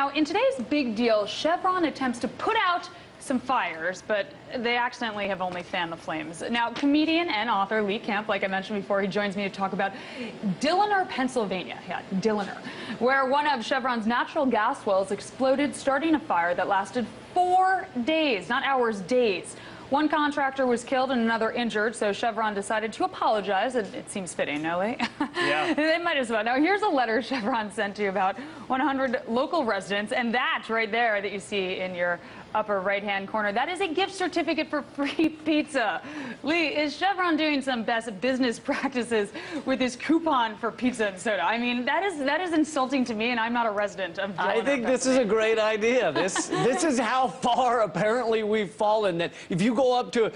Now, in today's big deal, Chevron attempts to put out some fires, but they accidentally have only fanned the flames. Now, comedian and author Lee Camp, like I mentioned before, he joins me to talk about Dilliner, Pennsylvania. Yeah, Dilliner, where one of Chevron's natural gas wells exploded, starting a fire that lasted 4 days, not hours, days. One contractor was killed and another injured, so Chevron decided to apologize. It seems fitting, no, Lee? Yeah. They might as well. Now, here's a letter Chevron sent to about 100 local residents, and that right there that you see in your upper right-hand corner, that is a gift certificate for free pizza. Lee, is Chevron doing some best business practices with this coupon for pizza and soda? I mean, that is insulting to me, and I'm not a resident of Dilliner, I think this is a great idea. This is how far apparently we've fallen. That if you go up to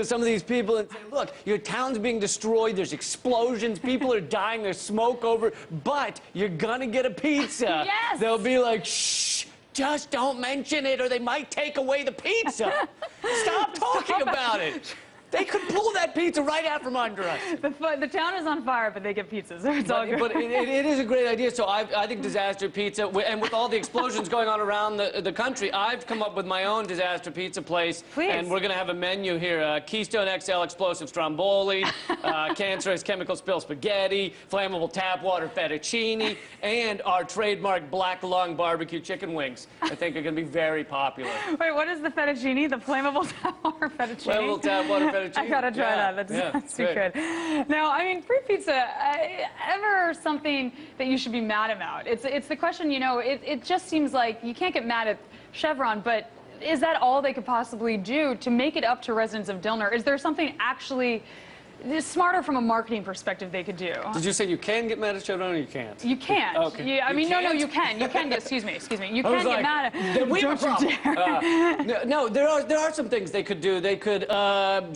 some of these people and say, look, your town's being destroyed, there's explosions, people are dying, there's smoke over, but you're gonna get a pizza. Yes! They'll be like, shh, just don't mention it or they might take away the pizza. Stop talking about it. They could pull that pizza right out from under us. The town is on fire, but they get pizzas. So it's all good. But it is a great idea. So I think disaster pizza, and with all the explosions going on around the country, I've come up with my own disaster pizza place. Please. And we're going to have a menu here. Keystone XL explosive stromboli, cancerous chemical spill spaghetti, flammable tap water fettuccine, and our trademark black lung barbecue chicken wings. I think are going to be very popular. Wait, what is the fettuccine? The flammable tap water fettuccine? Flammable tap water fettuccine. I gotta try that. That's too good. Now, I mean, free pizza, ever something that you should be mad about? It's the question, you know, it just seems like you can't get mad at Chevron, but is that all they could possibly do to make it up to residents of Dilliner? Is there something actually smarter from a marketing perspective they could do? Did you say you can get mad at Chevron or you can't? You can't. Okay. I mean, no, you can. You can get, excuse me. You can get mad at. We have a problem. No, there are some things they could do. They could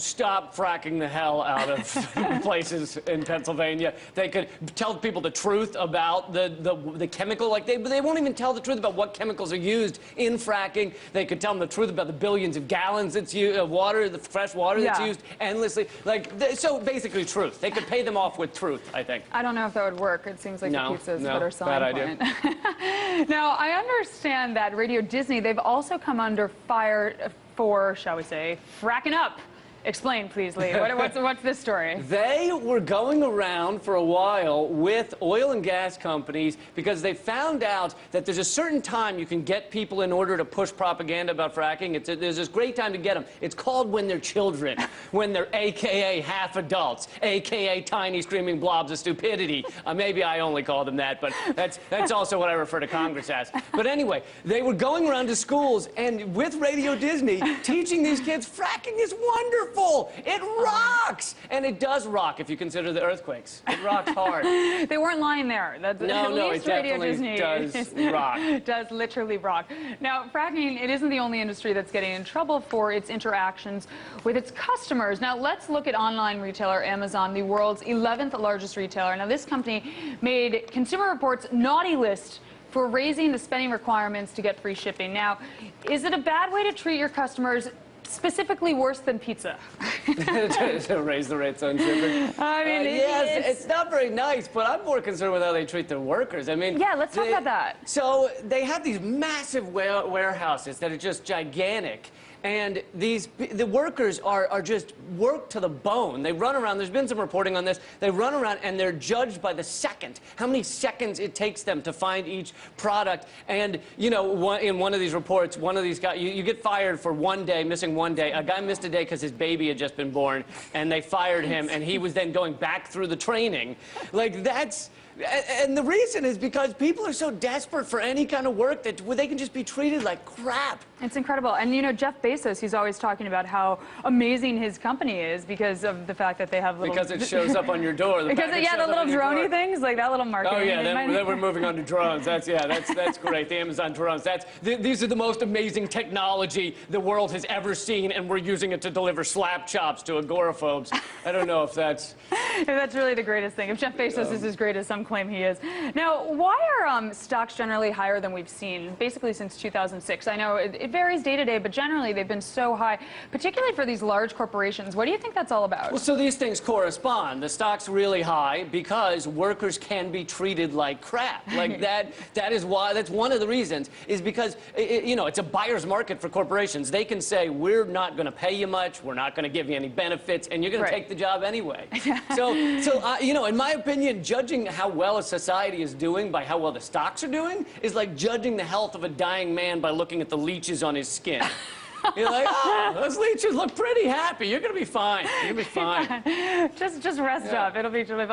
stop fracking the hell out of places in Pennsylvania. They could tell people the truth about the chemical. Like they won't even tell the truth about what chemicals are used in fracking. They could tell them the truth about the billions of gallons that's used, of water, the fresh water that's used endlessly. Like so. Basically truth. They could pay them off with truth, I think. I don't know if that would work. It seems like the pizza is a better selling bad point. idea. Now, I understand that Radio Disney, they've also come under fire for, shall we say, fracking up. Explain, please, Lee. What's this story? They were going around for a while with oil and gas companies because they found out that there's a certain time you can get people in order to push propaganda about fracking. There's this great time to get them. It's called when they're children, when they're AKA half adults, AKA tiny screaming blobs of stupidity. Maybe I only call them that, but that's also what I refer to Congress as. But anyway, they were going around to schools and with Radio Disney teaching these kids fracking is wonderful. It rocks! And it does rock if you consider the earthquakes. It rocks hard. They weren't lying there. No, it definitely does rock. It does literally rock. Now, fracking, it isn't the only industry that's getting in trouble for its interactions with its customers. Now, let's look at online retailer Amazon, the world's 11th largest retailer. Now, this company made Consumer Reports' naughty list for raising the spending requirements to get free shipping. Now, is it a bad way to treat your customers? Specifically worse than pizza. To raise the rates on shipping. I mean, yes, it's not very nice, but I'm more concerned with how they treat their workers. I mean, yeah, let's talk about that. So they have these massive warehouses that are just gigantic. And the workers are just worked to the bone. They run around. There's been some reporting on this. They run around and they're judged by the second. How many seconds it takes them to find each product. And, you know, in one of these reports, one of these guys, you get fired for 1 day, missing 1 day. A guy missed a day because his baby had just been born, and they fired him, and he was then going back through the training. Like, that's... And the reason is because people are so desperate for any kind of work that they can just be treated like crap. It's incredible. And, you know, Jeff Bezos, he's always talking about how amazing his company is because of the fact that they have little... Because it shows up on your door. Because, yeah, the little droney things, like that little marketing. Oh, yeah, then we're moving on to drones. That's great. The Amazon drones. These are the most amazing technology the world has ever seen, and we're using it to deliver slap chops to agoraphobes. I don't know if that's... If that's really the greatest thing. If Jeff Bezos is as great as some claim he is. Now, why are stocks generally higher than we've seen basically since 2006? I know it varies day to day, but generally they've been so high, particularly for these large corporations. What do you think that's all about? Well, so these things correspond. The stock's really high because workers can be treated like crap. Like that is why, that's one of the reasons, is because, you know, it's a buyer's market for corporations. They can say, we're not going to pay you much, we're not going to give you any benefits, and you're going to take the job anyway. So you know, in my opinion, judging how well a society is doing by how well the stocks are doing is like judging the health of a dying man by looking at the leeches on his skin. You're like, oh, those leeches look pretty happy. You're going to be fine. You're going to be fine. Just rest up. It'll be fine.